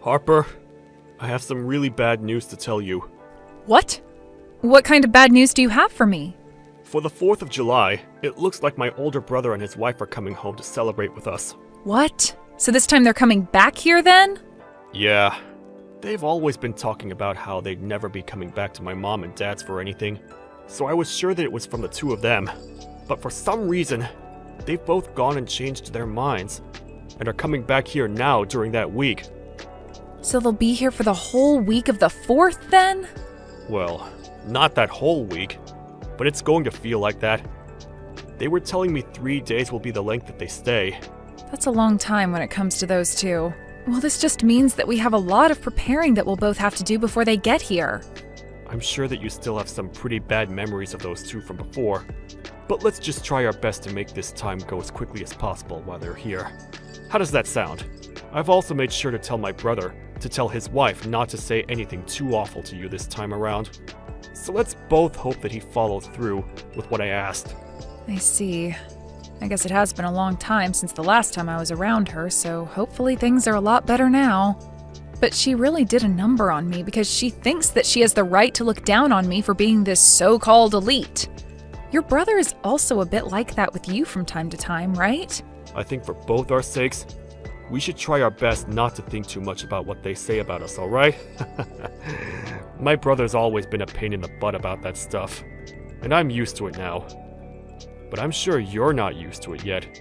Harper, I have some really bad news to tell you. What? What kind of bad news do you have for me? For the 4th of July, it looks like my older brother and his wife are coming home to celebrate with us. What? So this time they're coming back here then? Yeah. They've always been talking about how they'd never be coming back to my mom and dad's for anything, so I was sure that it was from the two of them. But for some reason, they've both gone and changed their minds, and are coming back here now during that week. So they'll be here for the whole week of the 4th then? Well, not that whole week, but it's going to feel like that. They were telling me 3 days will be the length that they stay. That's a long time when it comes to those two. Well, this just means that we have a lot of preparing that we'll both have to do before they get here. I'm sure that you still have some pretty bad memories of those two from before, but let's just try our best to make this time go as quickly as possible while they're here. How does that sound? I've also made sure to tell my brother to tell his wife not to say anything too awful to you this time around. So let's both hope that he follows through with what I asked. I see. I guess it has been a long time since the last time I was around her, so hopefully things are a lot better now. But she really did a number on me because she thinks that she has the right to look down on me for being this so-called elite. Your brother is also a bit like that with you from time to time, right? I think for both our sakes, we should try our best not to think too much about what they say about us, alright? My brother's always been a pain in the butt about that stuff, and I'm used to it now. But I'm sure you're not used to it yet.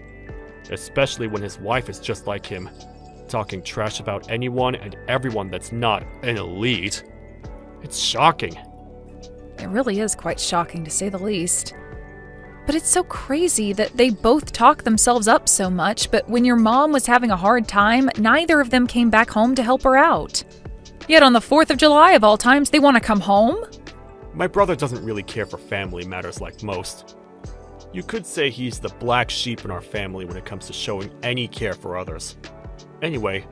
Especially when his wife is just like him, talking trash about anyone and everyone that's not an elite. It's shocking. It really is quite shocking to say the least. But it's so crazy that they both talk themselves up so much, but when your mom was having a hard time, neither of them came back home to help her out. Yet on the 4th of July of all times, they want to come home? My brother doesn't really care for family matters like most. You could say he's the black sheep in our family when it comes to showing any care for others. Anyway,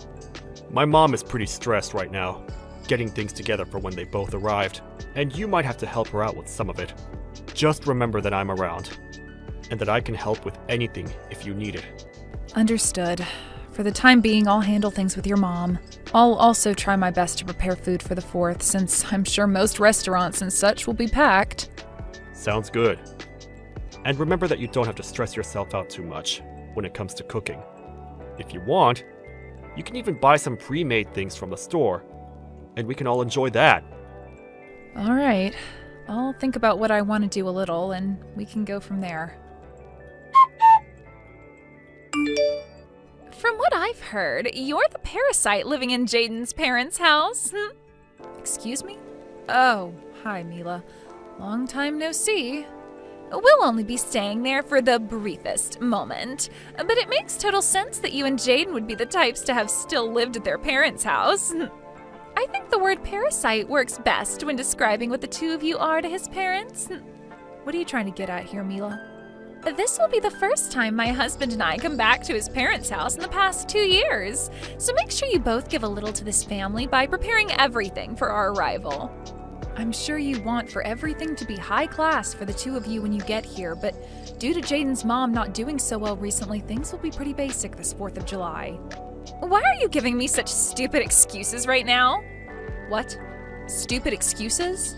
my mom is pretty stressed right now, getting things together for when they both arrived, and you might have to help her out with some of it. Just remember that I'm around, and that I can help with anything if you need it. Understood. For the time being, I'll handle things with your mom. I'll also try my best to prepare food for the 4th, since I'm sure most restaurants and such will be packed. Sounds good. And remember that you don't have to stress yourself out too much when it comes to cooking. If you want, you can even buy some pre-made things from the store, and we can all enjoy that. All right. I'll think about what I want to do a little, and we can go from there. From what I've heard, you're the parasite living in Jaden's parents' house. Excuse me? Oh, hi, Mila. Long time no see. We'll only be staying there for the briefest moment, but it makes total sense that you and Jaden would be the types to have still lived at their parents' house. I think the word parasite works best when describing what the two of you are to his parents. What are you trying to get at here, Mila? This will be the first time my husband and I come back to his parents' house in the past 2 years, so make sure you both give a little to this family by preparing everything for our arrival. I'm sure you want for everything to be high class for the two of you when you get here, but due to Jaden's mom not doing so well recently, things will be pretty basic this 4th of July. Why are you giving me such stupid excuses right now? What? Stupid excuses?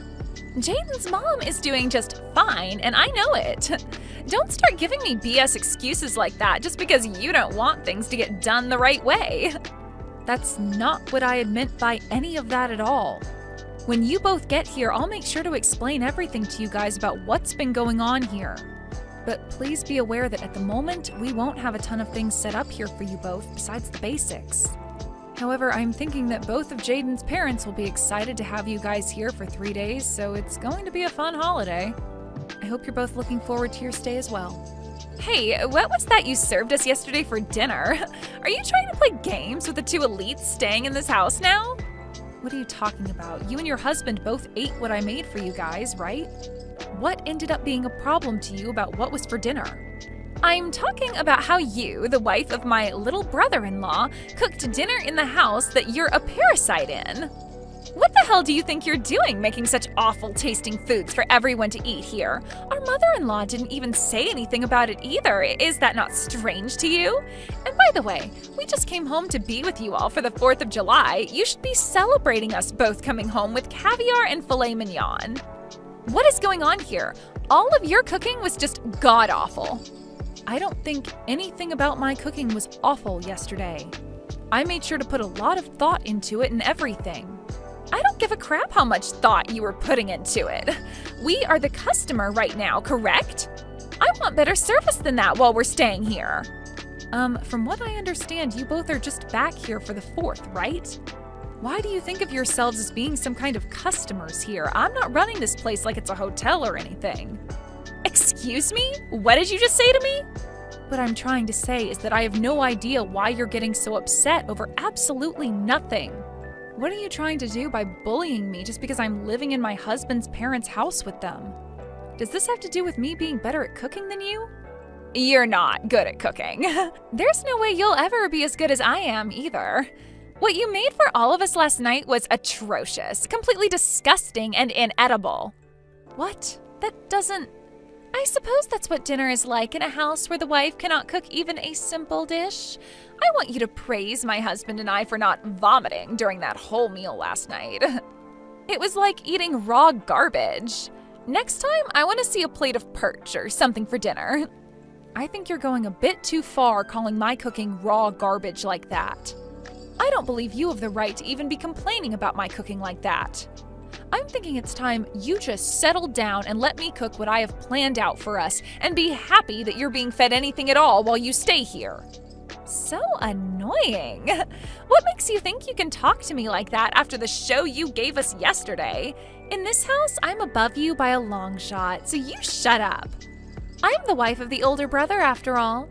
Jaden's mom is doing just fine, and I know it. Don't start giving me BS excuses like that just because you don't want things to get done the right way. That's not what I had meant by any of that at all. When you both get here, I'll make sure to explain everything to you guys about what's been going on here. But please be aware that at the moment, we won't have a ton of things set up here for you both besides the basics. However, I'm thinking that both of Jaden's parents will be excited to have you guys here for 3 days, so it's going to be a fun holiday. I hope you're both looking forward to your stay as well. Hey, what was that you served us yesterday for dinner? Are you trying to play games with the two elites staying in this house now? What are you talking about? You and your husband both ate what I made for you guys, right? What ended up being a problem to you about what was for dinner? I'm talking about how you, the wife of my little brother-in-law, cooked dinner in the house that you're a parasite in. What the hell do you think you're doing making such awful tasting foods for everyone to eat here? Our mother-in-law didn't even say anything about it either. Is that not strange to you? And by the way, we just came home to be with you all for the 4th of July. You should be celebrating us both coming home with caviar and filet mignon. What is going on here? All of your cooking was just god-awful. I don't think anything about my cooking was awful yesterday. I made sure to put a lot of thought into it and everything. I don't give a crap how much thought you were putting into it. We are the customer right now, correct? I want better service than that while we're staying here. From what I understand, you both are just back here for the 4th, right? Why do you think of yourselves as being some kind of customers here? I'm not running this place like it's a hotel or anything. Excuse me? What did you just say to me? What I'm trying to say is that I have no idea why you're getting so upset over absolutely nothing. What are you trying to do by bullying me just because I'm living in my husband's parents' house with them? Does this have to do with me being better at cooking than you? You're not good at cooking. There's no way you'll ever be as good as I am either. What you made for all of us last night was atrocious, completely disgusting and inedible. What? That doesn't... I suppose that's what dinner is like in a house where the wife cannot cook even a simple dish. I want you to praise my husband and I for not vomiting during that whole meal last night. It was like eating raw garbage. Next time, I want to see a plate of perch or something for dinner. I think you're going a bit too far calling my cooking raw garbage like that. I don't believe you have the right to even be complaining about my cooking like that. I'm thinking it's time you just settle down and let me cook what I have planned out for us and be happy that you're being fed anything at all while you stay here. So annoying. What makes you think you can talk to me like that after the show you gave us yesterday? In this house, I'm above you by a long shot, so you shut up. I'm the wife of the older brother after all.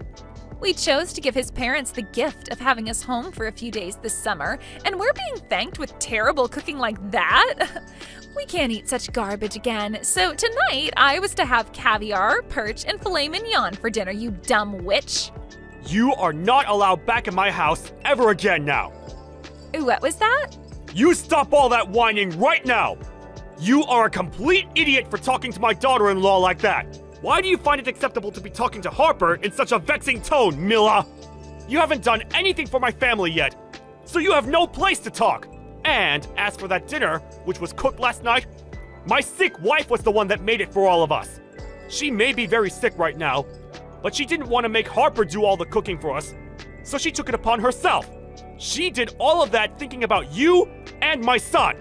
We chose to give his parents the gift of having us home for a few days this summer, and we're being thanked with terrible cooking like that? We can't eat such garbage again, so tonight I was to have caviar, perch, and filet mignon for dinner, you dumb witch. You are not allowed back in my house ever again now. What was that? You stop all that whining right now. You are a complete idiot for talking to my daughter-in-law like that. Why do you find it acceptable to be talking to Harper in such a vexing tone, Mila? You haven't done anything for my family yet, so you have no place to talk. And as for that dinner, which was cooked last night, my sick wife was the one that made it for all of us. She may be very sick right now, but she didn't want to make Harper do all the cooking for us, so she took it upon herself. She did all of that thinking about you and my son.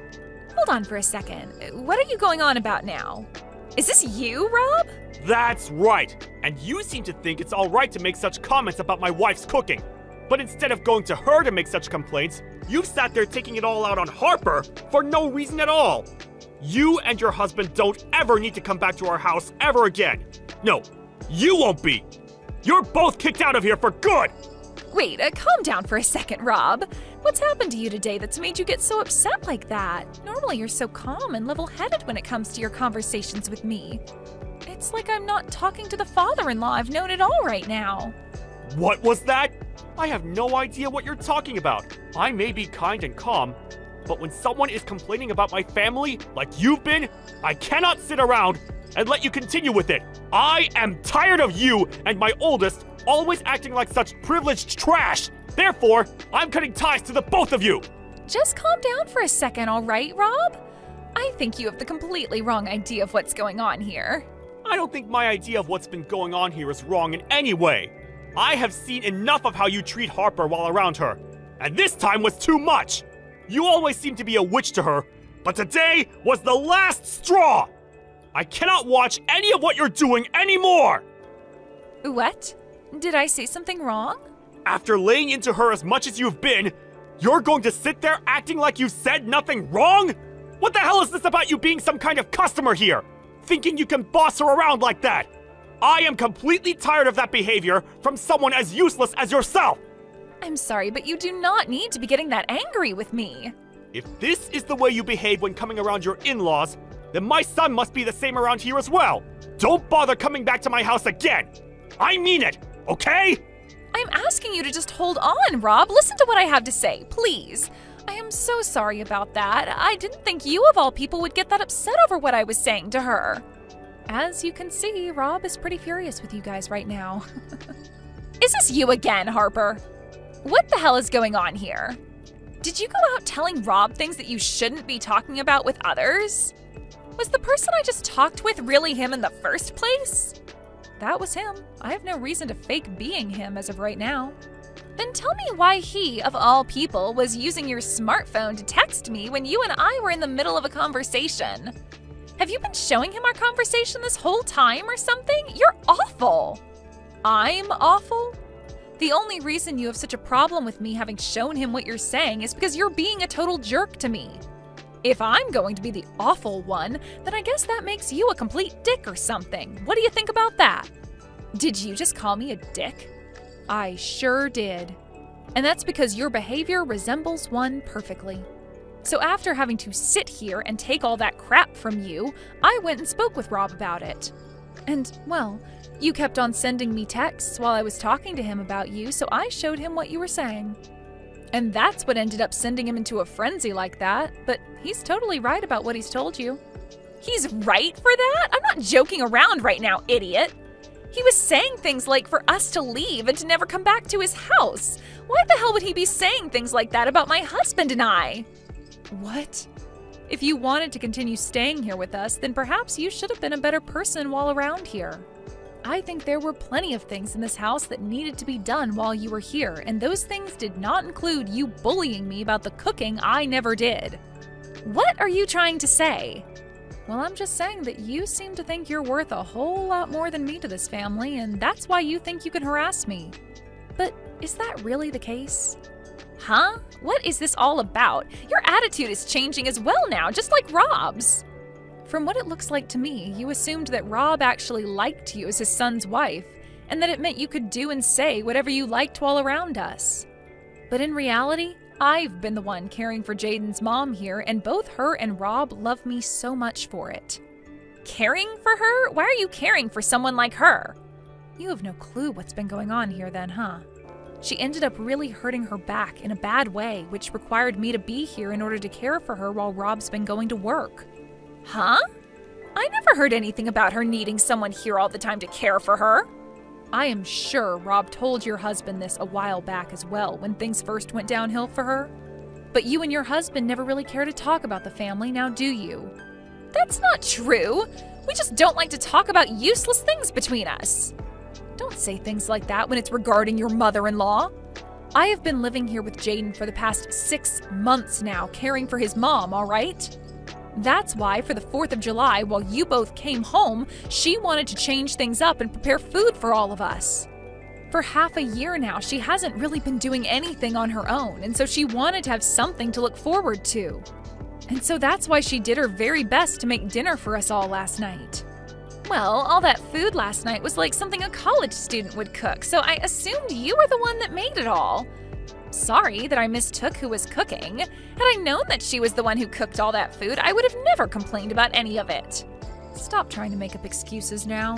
Hold on for a second. What are you going on about now? Is this you, Rob? That's right. And you seem to think it's all right to make such comments about my wife's cooking. But instead of going to her to make such complaints, you've sat there taking it all out on Harper for no reason at all. You and your husband don't ever need to come back to our house ever again. No, you won't be. You're both kicked out of here for good. Wait, calm down for a second, Rob. What's happened to you today that's made you get so upset like that? Normally you're so calm and level-headed when it comes to your conversations with me. It's like I'm not talking to the father-in-law I've known at all right now. What was that? I have no idea what you're talking about. I may be kind and calm, but when someone is complaining about my family, like you've been, I cannot sit around and let you continue with it. I am tired of you and my oldest always acting like such privileged trash. Therefore, I'm cutting ties to the both of you. Just calm down for a second, all right, Rob? I think you have the completely wrong idea of what's going on here. I don't think my idea of what's been going on here is wrong in any way. I have seen enough of how you treat Harper while around her, and this time was too much. You always seem to be a witch to her, but today was the last straw. I cannot watch any of what you're doing anymore. What? Did I say something wrong? After laying into her as much as you've been, you're going to sit there acting like you said nothing wrong? What the hell is this about you being some kind of customer here? Thinking you can boss her around like that? I am completely tired of that behavior from someone as useless as yourself. I'm sorry, but you do not need to be getting that angry with me. If this is the way you behave when coming around your in-laws, then my son must be the same around here as well. Don't bother coming back to my house again. I mean it, okay? I'm asking you to just hold on, Rob. Listen to what I have to say, please. I am so sorry about that. I didn't think you of all people would get that upset over what I was saying to her. As you can see, Rob is pretty furious with you guys right now. Is this you again, Harper? What the hell is going on here? Did you go out telling Rob things that you shouldn't be talking about with others? Was the person I just talked with really him in the first place? That was him. I have no reason to fake being him as of right now. Then tell me why he, of all people, was using your smartphone to text me when you and I were in the middle of a conversation. Have you been showing him our conversation this whole time or something? You're awful. I'm awful? The only reason you have such a problem with me having shown him what you're saying is because you're being a total jerk to me. If I'm going to be the awful one, then I guess that makes you a complete dick or something. What do you think about that? Did you just call me a dick? I sure did. And that's because your behavior resembles one perfectly. So after having to sit here and take all that crap from you, I went and spoke with Rob about it. And, well, you kept on sending me texts while I was talking to him about you, so I showed him what you were saying. And that's what ended up sending him into a frenzy like that, but he's totally right about what he's told you. He's right for that? I'm not joking around right now, idiot. He was saying things like for us to leave and to never come back to his house. Why the hell would he be saying things like that about my husband and I? What? If you wanted to continue staying here with us, then perhaps you should have been a better person while around here. I think there were plenty of things in this house that needed to be done while you were here, and those things did not include you bullying me about the cooking I never did. What are you trying to say? Well, I'm just saying that you seem to think you're worth a whole lot more than me to this family, and that's why you think you can harass me. But is that really the case? Huh? What is this all about? Your attitude is changing as well now, just like Rob's. From what it looks like to me, you assumed that Rob actually liked you as his son's wife, and that it meant you could do and say whatever you liked while around us. But in reality, I've been the one caring for Jaden's mom here, and both her and Rob love me so much for it. Caring for her? Why are you caring for someone like her? You have no clue what's been going on here then, huh? She ended up really hurting her back in a bad way, which required me to be here in order to care for her while Rob's been going to work. Huh? I never heard anything about her needing someone here all the time to care for her. I am sure Rob told your husband this a while back as well, when things first went downhill for her. But you and your husband never really care to talk about the family, now do you? That's not true. We just don't like to talk about useless things between us. Don't say things like that when it's regarding your mother-in-law. I have been living here with Jaden for the past 6 months now, caring for his mom, all right? That's why, for the 4th of July, while you both came home, she wanted to change things up and prepare food for all of us. For half a year now, she hasn't really been doing anything on her own, and so she wanted to have something to look forward to. And so that's why she did her very best to make dinner for us all last night. Well, all that food last night was like something a college student would cook, so I assumed you were the one that made it all. Sorry that I mistook who was cooking. Had I known that she was the one who cooked all that food, I would have never complained about any of it. Stop trying to make up excuses now.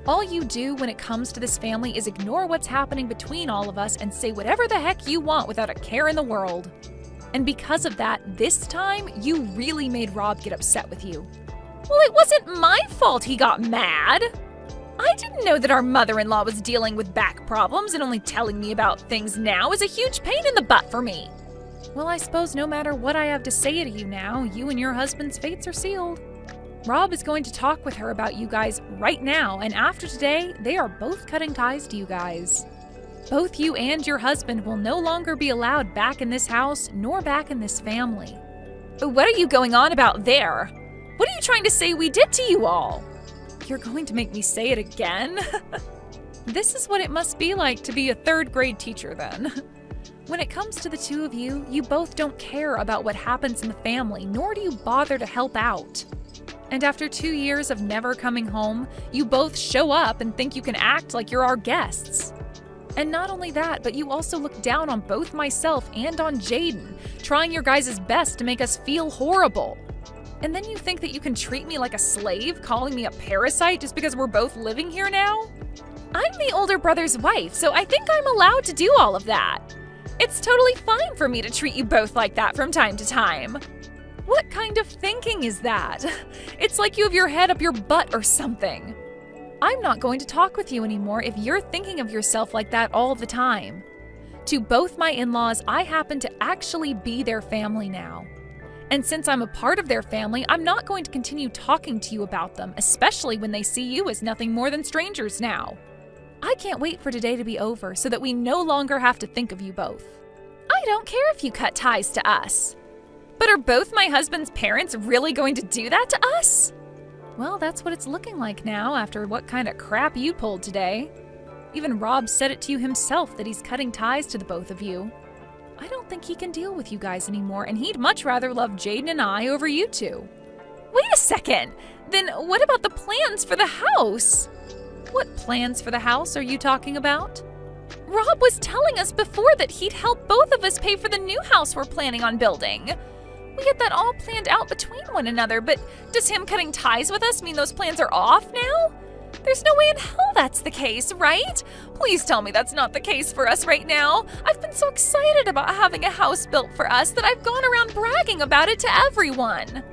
All you do when it comes to this family is ignore what's happening between all of us and say whatever the heck you want without a care in the world. And because of that, this time, you really made Rob get upset with you. Well, it wasn't my fault he got mad. I didn't know that our mother-in-law was dealing with back problems, and only telling me about things now is a huge pain in the butt for me. Well, I suppose no matter what I have to say to you now, you and your husband's fates are sealed. Rob is going to talk with her about you guys right now, and after today, they are both cutting ties to you guys. Both you and your husband will no longer be allowed back in this house, nor back in this family. What are you going on about there? What are you trying to say we did to you all? You're going to make me say it again? This is what it must be like to be a 3rd grade teacher then. When it comes to the two of you, you both don't care about what happens in the family, nor do you bother to help out. And after 2 years of never coming home, you both show up and think you can act like you're our guests. And not only that, but you also look down on both myself and on Jaden, trying your guys' best to make us feel horrible. And then you think that you can treat me like a slave, calling me a parasite just because we're both living here now? I'm the older brother's wife, so I think I'm allowed to do all of that. It's totally fine for me to treat you both like that from time to time. What kind of thinking is that? It's like you have your head up your butt or something. I'm not going to talk with you anymore if you're thinking of yourself like that all the time. To both my in-laws, I happen to actually be their family now. And since I'm a part of their family, I'm not going to continue talking to you about them, especially when they see you as nothing more than strangers now. I can't wait for today to be over so that we no longer have to think of you both. I don't care if you cut ties to us. But are both my husband's parents really going to do that to us? Well, that's what it's looking like now after what kind of crap you pulled today. Even Rob said it to you himself that he's cutting ties to the both of you. I don't think he can deal with you guys anymore, and he'd much rather love Jaden and I over you two. Wait a second! Then what about the plans for the house? What plans for the house are you talking about? Rob was telling us before that he'd help both of us pay for the new house we're planning on building. We had that all planned out between one another, but does him cutting ties with us mean those plans are off now? There's no way in hell that's the case, right? Please tell me that's not the case for us right now. I've been so excited about having a house built for us that I've gone around bragging about it to everyone.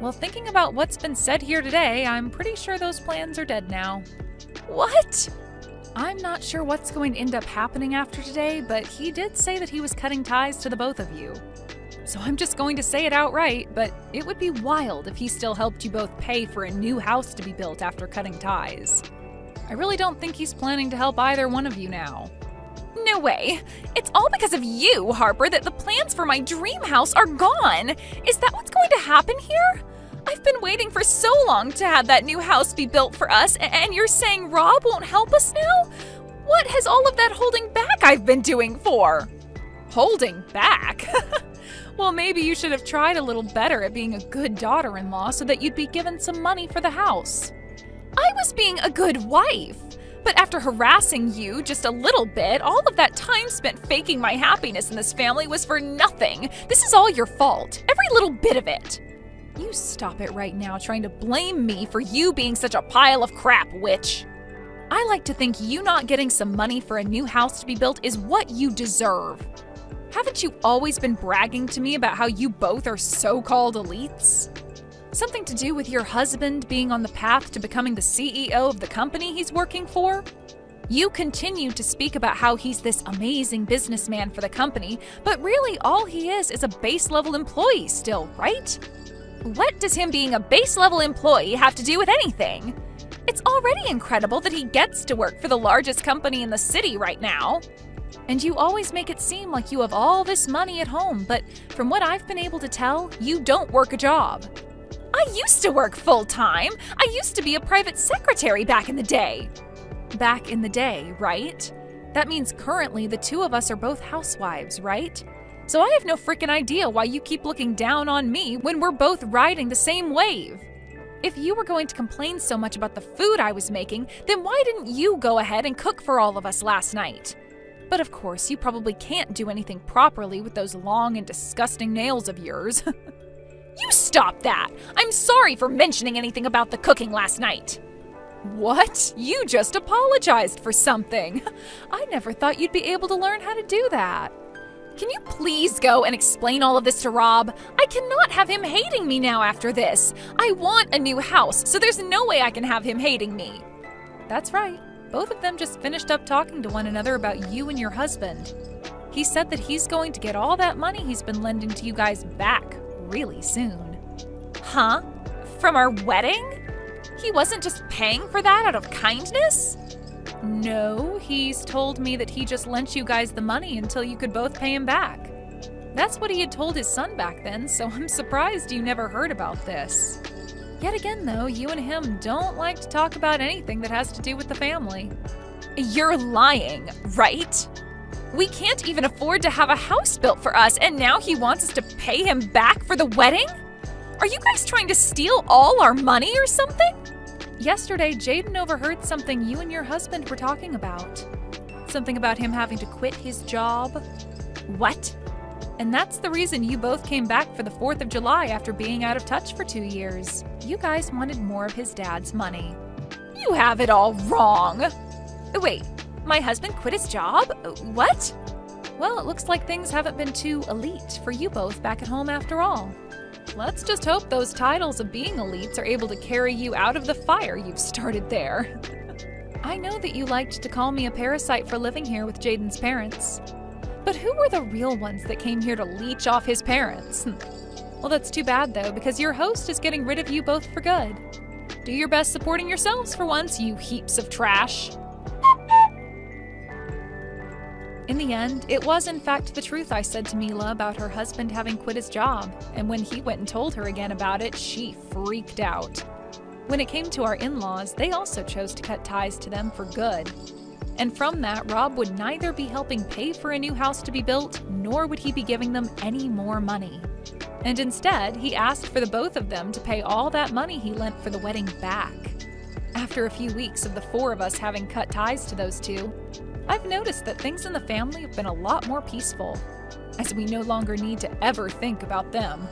Well, thinking about what's been said here today, I'm pretty sure those plans are dead now. What? I'm not sure what's going to end up happening after today, but he did say that he was cutting ties to the both of you. So I'm just going to say it outright, but it would be wild if he still helped you both pay for a new house to be built after cutting ties. I really don't think he's planning to help either one of you now. No way! It's all because of you, Harper, that the plans for my dream house are gone! Is that what's going to happen here? I've been waiting for so long to have that new house be built for us, and you're saying Rob won't help us now? What has all of that holding back I've been doing for? Holding back? Well, maybe you should have tried a little better at being a good daughter-in-law so that you'd be given some money for the house. I was being a good wife, but after harassing you just a little bit, all of that time spent faking my happiness in this family was for nothing. This is all your fault, every little bit of it. You stop it right now trying to blame me for you being such a pile of crap, witch. I like to think you not getting some money for a new house to be built is what you deserve. Haven't you always been bragging to me about how you both are so-called elites? Something to do with your husband being on the path to becoming the CEO of the company he's working for? You continue to speak about how he's this amazing businessman for the company, but really all he is a base-level employee still, right? What does him being a base-level employee have to do with anything? It's already incredible that he gets to work for the largest company in the city right now. And you always make it seem like you have all this money at home, but from what I've been able to tell, you don't work a job. I used to work full-time. I used to be a private secretary back in the day. Back in the day, right? That means currently the two of us are both housewives, right? So I have no freaking idea why you keep looking down on me when we're both riding the same wave. If you were going to complain so much about the food I was making, then why didn't you go ahead and cook for all of us last night? But of course, you probably can't do anything properly with those long and disgusting nails of yours. You stop that! I'm sorry for mentioning anything about the cooking last night. What? You just apologized for something. I never thought you'd be able to learn how to do that. Can you please go and explain all of this to Rob? I cannot have him hating me now after this. I want a new house, so there's no way I can have him hating me. That's right. Both of them just finished up talking to one another about you and your husband. He said that he's going to get all that money he's been lending to you guys back really soon. Huh? From our wedding? He wasn't just paying for that out of kindness? No, he's told me that he just lent you guys the money until you could both pay him back. That's what he had told his son back then, so I'm surprised you never heard about this. Yet again, though, you and him don't like to talk about anything that has to do with the family. You're lying, right? We can't even afford to have a house built for us, and now he wants us to pay him back for the wedding? Are you guys trying to steal all our money or something? Yesterday, Jaden overheard something you and your husband were talking about. Something about him having to quit his job. What? And that's the reason you both came back for the 4th of July after being out of touch for 2 years. You guys wanted more of his dad's money. You have it all wrong. Wait, my husband quit his job? What? Well, it looks like things haven't been too elite for you both back at home after all. Let's just hope those titles of being elites are able to carry you out of the fire you've started there. I know that you liked to call me a parasite for living here with Jaden's parents. But who were the real ones that came here to leech off his parents? Well, that's too bad though, because your host is getting rid of you both for good. Do your best supporting yourselves for once, you heaps of trash. In the end, it was in fact the truth I said to Mila about her husband having quit his job, and when he went and told her again about it, she freaked out. When it came to our in-laws, they also chose to cut ties to them for good. And from that, Rob would neither be helping pay for a new house to be built, nor would he be giving them any more money. And instead, he asked for the both of them to pay all that money he lent for the wedding back. After a few weeks of the four of us having cut ties to those two, I've noticed that things in the family have been a lot more peaceful, as we no longer need to ever think about them.